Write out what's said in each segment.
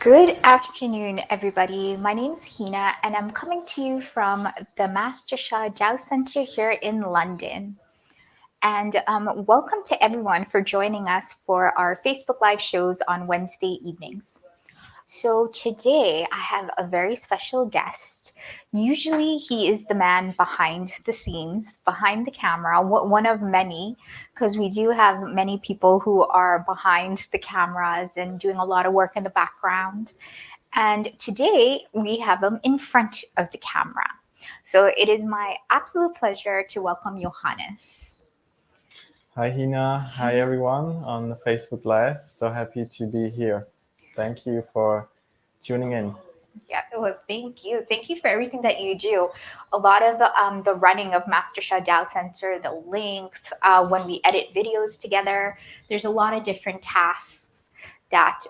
Good afternoon, everybody. My name is Hina, and I'm coming to you from the Master Shah Tao Center here in London. And welcome to everyone for joining us for our Facebook Live shows on Wednesday evenings. So today I have a very special guest. Usually he is the man behind the scenes, behind the camera, one of many, because we do have many people who are behind the cameras and doing a lot of work in the background. And today we have him in front of the camera. So it is my absolute pleasure to welcome Johannes. Hi Hina, hi everyone on the Facebook Live. So happy to be here. Thank you for tuning in. Yeah, well, thank you. Thank you for everything that you do. A lot of the running of Master Shah Tao Center, the links, when we edit videos together, there's a lot of different tasks that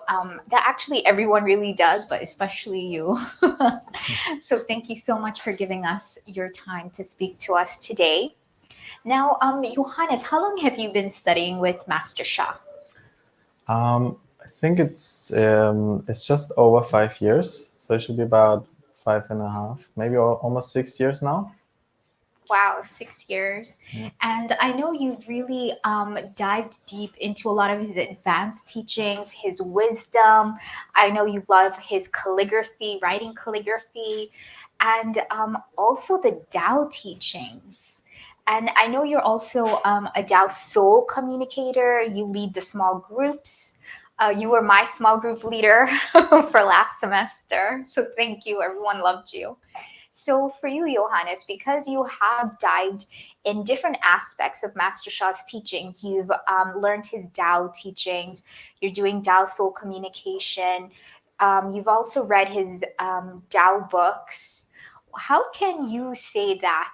actually everyone really does, but especially you. So thank you so much for giving us your time to speak to us today. Now, Johannes, how long have you been studying with Master Shah? I think it's just over 5 years, so it should be about 5.5, maybe almost 6 years now. Wow, 6 years. Yeah. And I know you've really dived deep into a lot of his advanced teachings, his wisdom. I know you love his calligraphy, writing calligraphy, and also the Tao teachings. And I know you're also a Tao soul communicator. You lead the small groups. You were my small group leader for last semester. So thank you. Everyone loved you. So for you, Johannes, because you have dived in different aspects of Master Shah's teachings, you've learned his Tao teachings, you're doing Tao soul communication, you've also read his Tao books. How can you say that,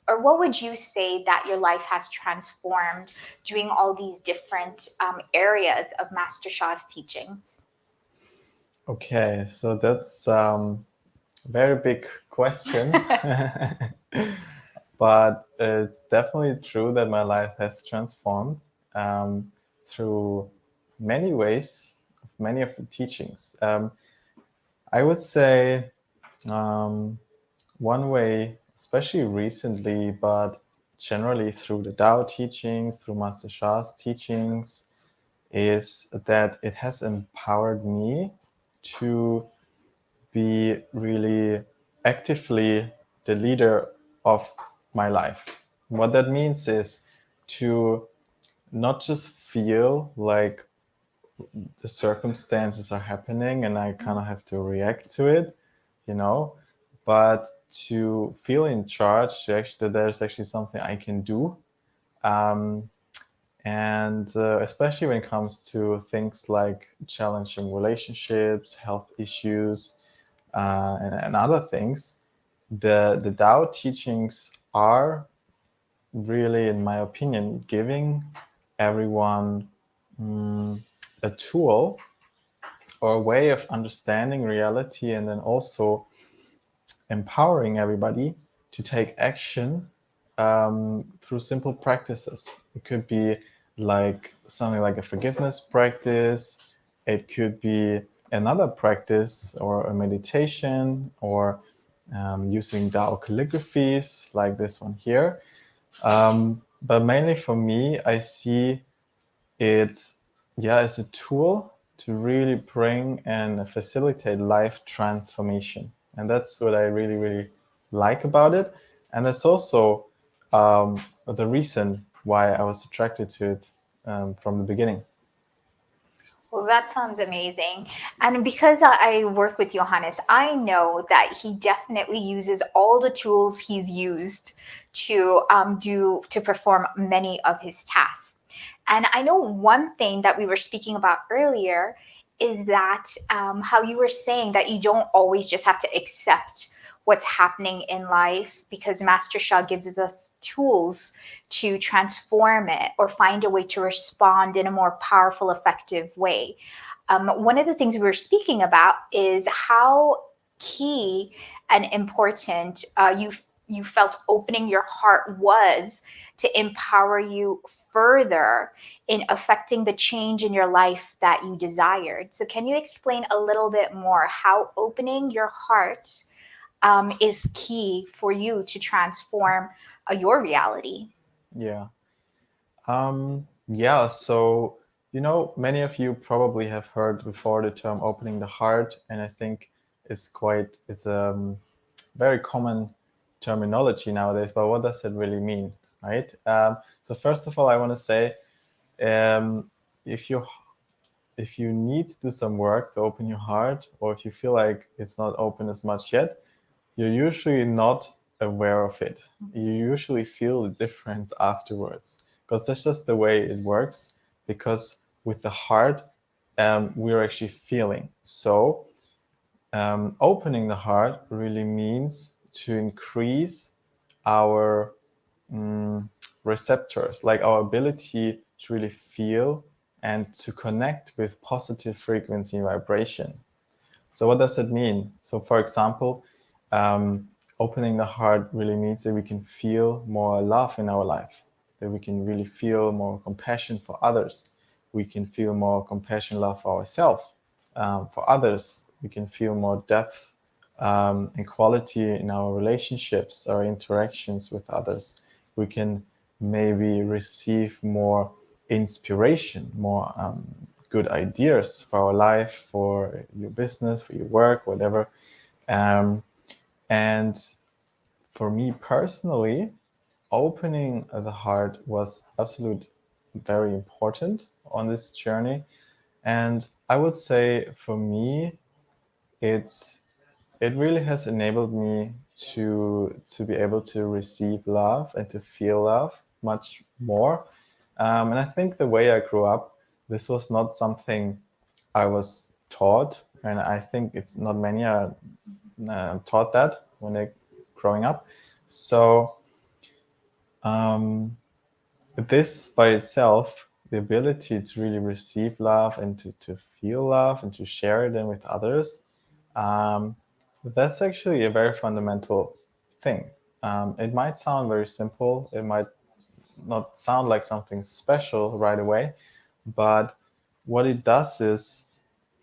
or what would you say that your life has transformed doing all these different areas of Master Shah's teachings? Okay, so that's a very big question. But it's definitely true that my life has transformed through many ways, many of the teachings. I would say one way, especially recently, but generally through the Tao teachings, through Master Shah's teachings, is that it has empowered me to be really actively the leader of my life. What that means is to not just feel like the circumstances are happening and I kind of have to react to it, but to feel in charge, that there's actually something I can do. And especially when it comes to things like challenging relationships, health issues, and other things, the Tao teachings are really, in my opinion, giving everyone a tool or a way of understanding reality, and then also empowering everybody to take action through simple practices. It could be like something like a forgiveness practice. It could be another practice or a meditation, or using Tao calligraphies like this one here. But mainly for me, I see it, as a tool to really bring and facilitate life transformation. And that's what I really, really like about it. And that's also the reason why I was attracted to it from the beginning. Well, that sounds amazing. And because I work with Johannes, I know that he definitely uses all the tools he's used to perform many of his tasks. And I know one thing that we were speaking about earlier is that how you were saying that you don't always just have to accept what's happening in life, because Master Shah gives us tools to transform it or find a way to respond in a more powerful, effective way. One of the things we were speaking about is how key and important you felt opening your heart was to empower you further in affecting the change in your life that you desired. So, can you explain a little bit more how opening your heart is key for you to transform your reality? Yeah. Yeah, so many of you probably have heard before the term opening the heart, and I think it's a very common terminology nowadays, but what does it really mean, right? So first of all, I want to say, um, if you need to do some work to open your heart, or if you feel like it's not open as much yet, you're usually not aware of it. You usually feel the difference afterwards, because that's just the way it works. Because with the heart, we're actually feeling. So opening the heart really means to increase our receptors, like our ability to really feel and to connect with positive frequency and vibration. So what does it mean? So for example, opening the heart really means that we can feel more love in our life, that we can really feel more compassion for others. We can feel more compassion, love for ourselves, for others. We can feel more depth and quality in our relationships, our interactions with others. We can maybe receive more inspiration, more good ideas for our life, for your business, for your work, whatever. Um, and for me personally, opening the heart was absolutely very important on this journey. And I would say for me, it's it really has enabled me to be able to receive love and to feel love much more. And I think the way I grew up, this was not something I was taught, and I think it's not many are taught that when they're growing up. So um, this by itself, the ability to really receive love and to feel love and to share it then with others, um, that's actually a very fundamental thing. It might sound very simple. It might not sound like something special right away, but what it does is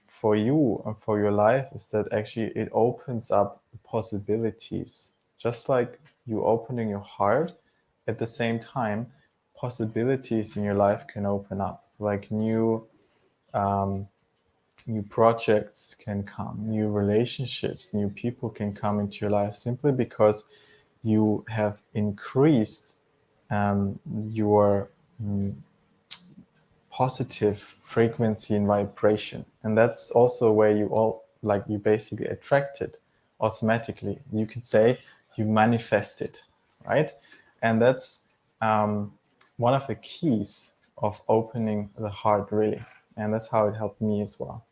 for you and for your life is that actually it opens up possibilities. Just like you opening your heart, at the same time, possibilities in your life can open up. Like um, new projects can come, new relationships, new people can come into your life simply because you have increased your positive frequency and vibration, and that's also where you basically attract it automatically. You could say you manifest it, right? And that's one of the keys of opening the heart, really, and that's how it helped me as well.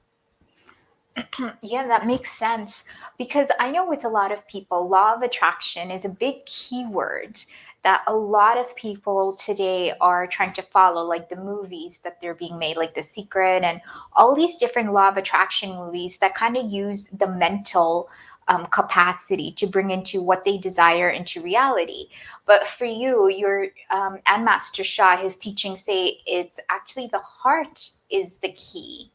Yeah, that makes sense. Because I know with a lot of people, law of attraction is a big keyword that a lot of people today are trying to follow, like the movies that they're being made, like The Secret, and all these different law of attraction movies that kind of use the mental capacity to bring into what they desire into reality. But for you, your and Master Shah, his teachings say it's actually the heart is the key,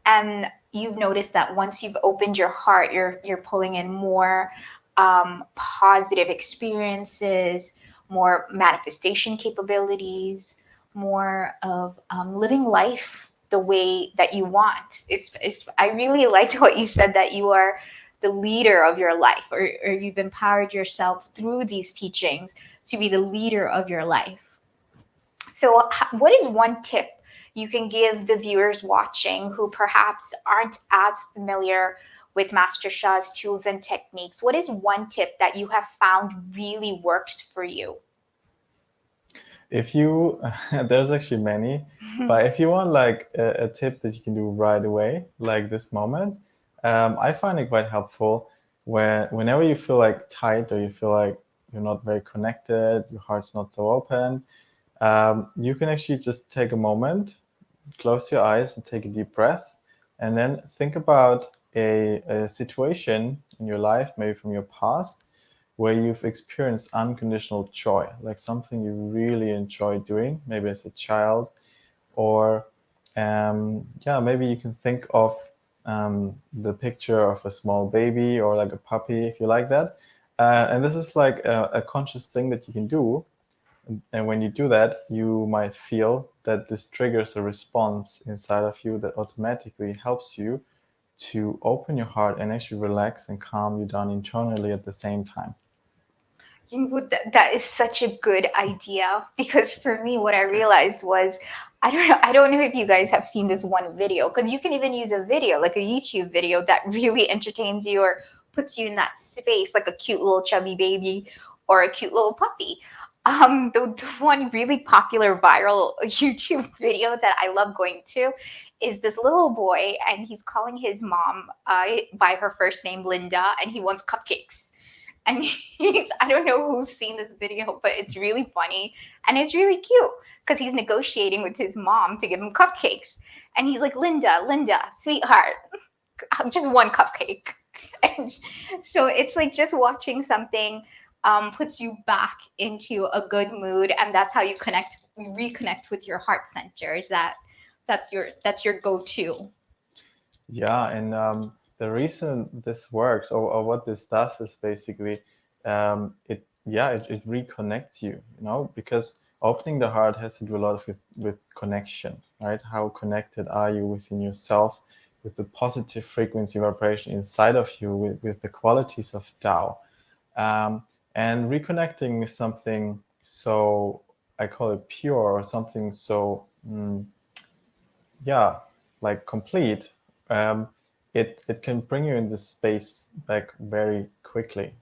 and you've noticed that once you've opened your heart, you're pulling in more positive experiences, more manifestation capabilities, more of living life the way that you want. It's I really liked what you said, that you are the leader of your life, or you've empowered yourself through these teachings to be the leader of your life. So, what is one tip you can give the viewers watching who perhaps aren't as familiar with Master Shah's tools and techniques? What is one tip that you have found really works for you? If you there's actually many, but if you want like a tip that you can do right away, like this moment, I find it quite helpful whenever you feel like tight, or you feel like you're not very connected, your heart's not so open. You can actually just take a moment, close your eyes and take a deep breath, and then think about a situation in your life, maybe from your past, where you've experienced unconditional joy, like something you really enjoy doing, maybe as a child, or yeah, maybe you can think of the picture of a small baby or like a puppy, if you like that. And this is like a conscious thing that you can do. And when you do that, you might feel that this triggers a response inside of you that automatically helps you to open your heart and actually relax and calm you down internally at the same time. That is such a good idea, because for me, what I realized was, I don't know if you guys have seen this one video, because you can even use a video, like a YouTube video, that really entertains you or puts you in that space, like a cute little chubby baby or a cute little puppy. The one really popular viral YouTube video that I love going to is this little boy, and he's calling his mom by her first name, Linda, and he wants cupcakes. And I don't know who's seen this video, but it's really funny and it's really cute, because he's negotiating with his mom to give him cupcakes. And he's like, Linda, sweetheart, just one cupcake. And so it's like just watching something puts you back into a good mood, and that's how you reconnect with your heart center. Is that's your go-to? Yeah, and the reason this works, or what this does, is basically it reconnects you, because opening the heart has to do a lot with connection, right? How connected are you within yourself, with the positive frequency vibration inside of you, with the qualities of Tao. And reconnecting is something so, I call it pure, or something so yeah, like complete. um, it can bring you in this space back very quickly.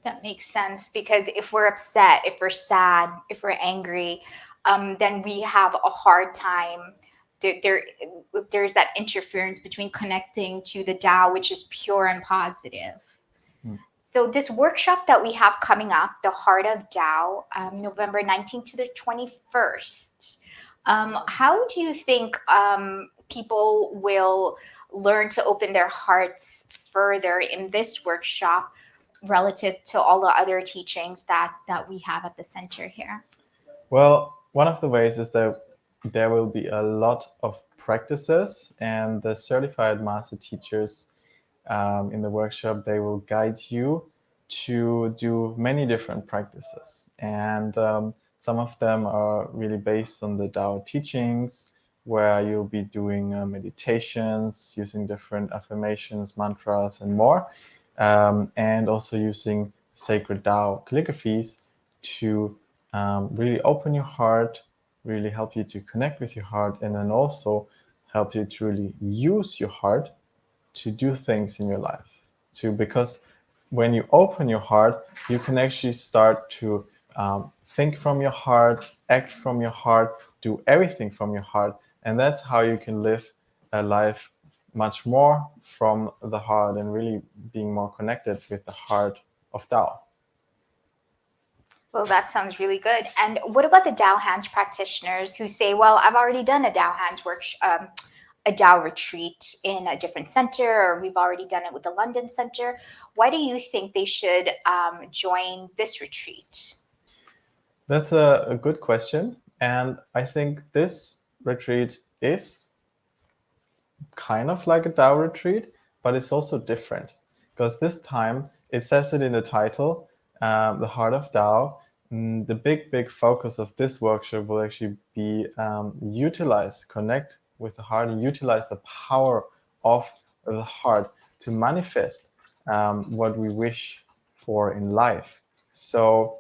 That makes sense, because if we're upset, if we're sad, if we're angry, then we have a hard time. There's that interference between connecting to the Tao, which is pure and positive. Mm. So this workshop that we have coming up, the Heart of Tao, November 19th to the 21st. How do you think people will learn to open their hearts further in this workshop relative to all the other teachings that we have at the center here? Well, one of the ways is that there will be a lot of practices, and the certified master teachers in the workshop, they will guide you to do many different practices. And some of them are really based on the Tao teachings, where you'll be doing meditations, using different affirmations, mantras, and more. And also using sacred Tao calligraphies to really open your heart, really help you to connect with your heart, and then also help you to really use your heart to do things in your life. Because when you open your heart, you can actually start to think from your heart, act from your heart, do everything from your heart. And that's how you can live a life much more from the heart, and really being more connected with the heart of Tao. Well, that sounds really good. And what about the Tao Hands practitioners who say, "Well, I've already done a Tao Hands a Tao retreat in a different center, or we've already done it with the London Center. Why do you think they should join this retreat?" That's a good question. And I think this retreat is kind of like a Tao retreat, but it's also different, because this time it says it in the title, the Heart of Tao. The big focus of this workshop will actually be connect with the heart, and utilize the power of the heart to manifest what we wish for in life. So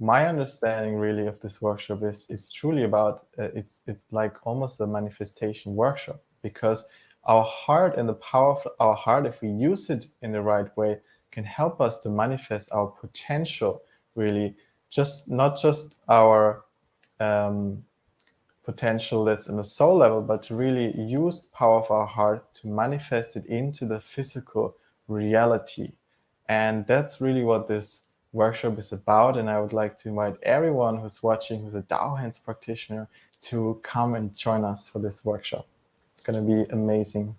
my understanding really of this workshop is it's truly about it's like almost a manifestation workshop, because our heart and the power of our heart, if we use it in the right way, can help us to manifest our potential, really, just not just our potential that's in the soul level, but to really use the power of our heart to manifest it into the physical reality. And that's really what this workshop is about. And I would like to invite everyone who's watching, who's a Tao Hands practitioner, to come and join us for this workshop. It's going to be amazing.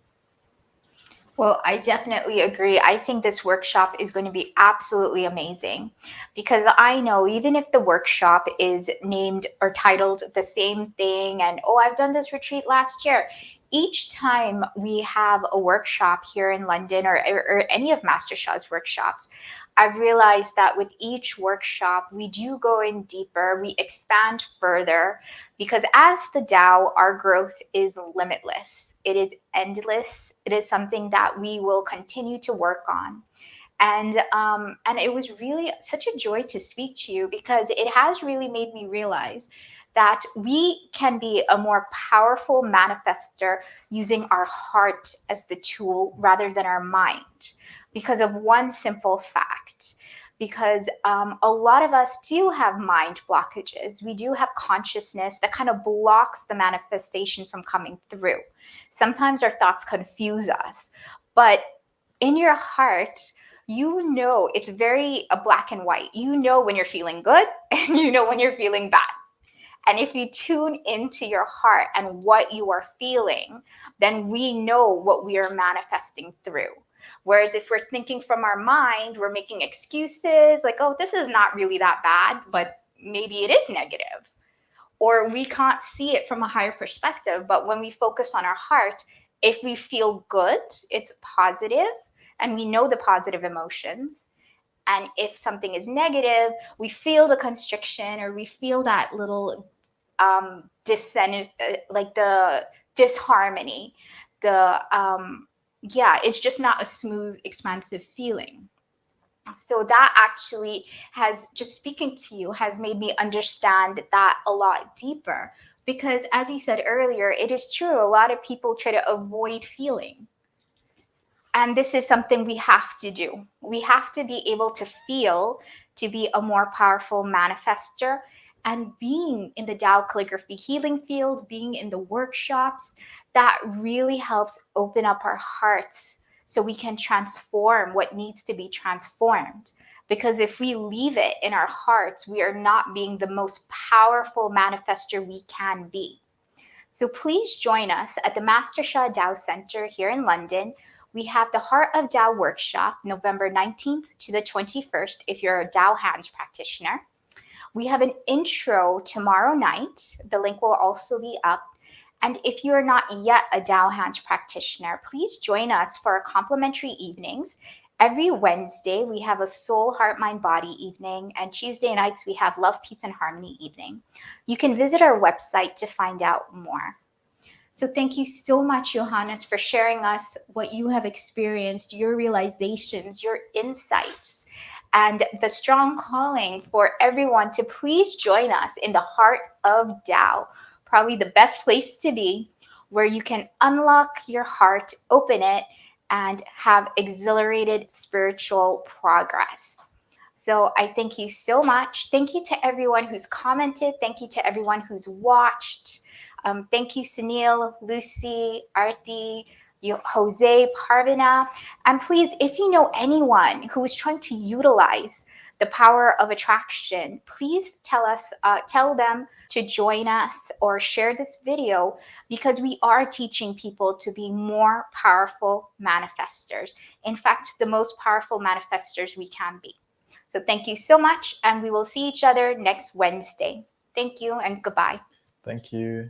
Well, I definitely agree. I think this workshop is going to be absolutely amazing because I know even if the workshop is named or titled the same thing, and oh, I've done this retreat last year, each time we have a workshop here in London or any of Master Shah's workshops, I've realized that with each workshop, we do go in deeper, we expand further, because as the Tao, our growth is limitless. It is endless. It is something that we will continue to work on. And it was really such a joy to speak to you because it has really made me realize that we can be a more powerful manifester using our heart as the tool rather than our mind because of one simple fact. Because a lot of us do have mind blockages. We do have consciousness that kind of blocks the manifestation from coming through. Sometimes our thoughts confuse us, but in your heart, you know it's very a black and white. You know when you're feeling good and you know when you're feeling bad. And if you tune into your heart and what you are feeling, then we know what we are manifesting through. Whereas if we're thinking from our mind, we're making excuses like, oh, this is not really that bad, but maybe it is negative. Or we can't see it from a higher perspective. But when we focus on our heart, if we feel good, it's positive, and we know the positive emotions. And if something is negative, we feel the constriction or we feel that little like the disharmony. Yeah, it's just not a smooth, expansive feeling. So that actually has, just speaking to you, has made me understand that a lot deeper. Because as you said earlier, it is true, a lot of people try to avoid feeling. And this is something we have to do. We have to be able to feel to be a more powerful manifester. And being in the Tao calligraphy healing field, being in the workshops, that really helps open up our hearts so we can transform what needs to be transformed. Because if we leave it in our hearts, we are not being the most powerful manifester we can be. So please join us at the Master Shah Tao Center here in London. We have the Heart of Tao Workshop, November 19th to the 21st, if you're a Tao Hands Practitioner. We have an intro tomorrow night. The link will also be up. And if you are not yet a Tao Hands Practitioner, please join us for our complimentary evenings. Every Wednesday, we have a Soul, Heart, Mind, Body evening, and Tuesday nights, we have Love, Peace, and Harmony evening. You can visit our website to find out more. So thank you so much, Johannes, for sharing us what you have experienced, your realizations, your insights, and the strong calling for everyone to please join us in the Heart of Tao, probably the best place to be, where you can unlock your heart, open it, and have exhilarated spiritual progress. So I thank you so much. Thank you to everyone who's commented. Thank you to everyone who's watched. Thank you, Sunil, Lucy, Arti, Jose, Parvina. And please, if you know anyone who is trying to utilize the power of attraction, please tell them to join us or share this video, because we are teaching people to be more powerful manifestors. In fact, the most powerful manifestors we can be. So thank you so much, and we will see each other next Wednesday. Thank you and goodbye. Thank you.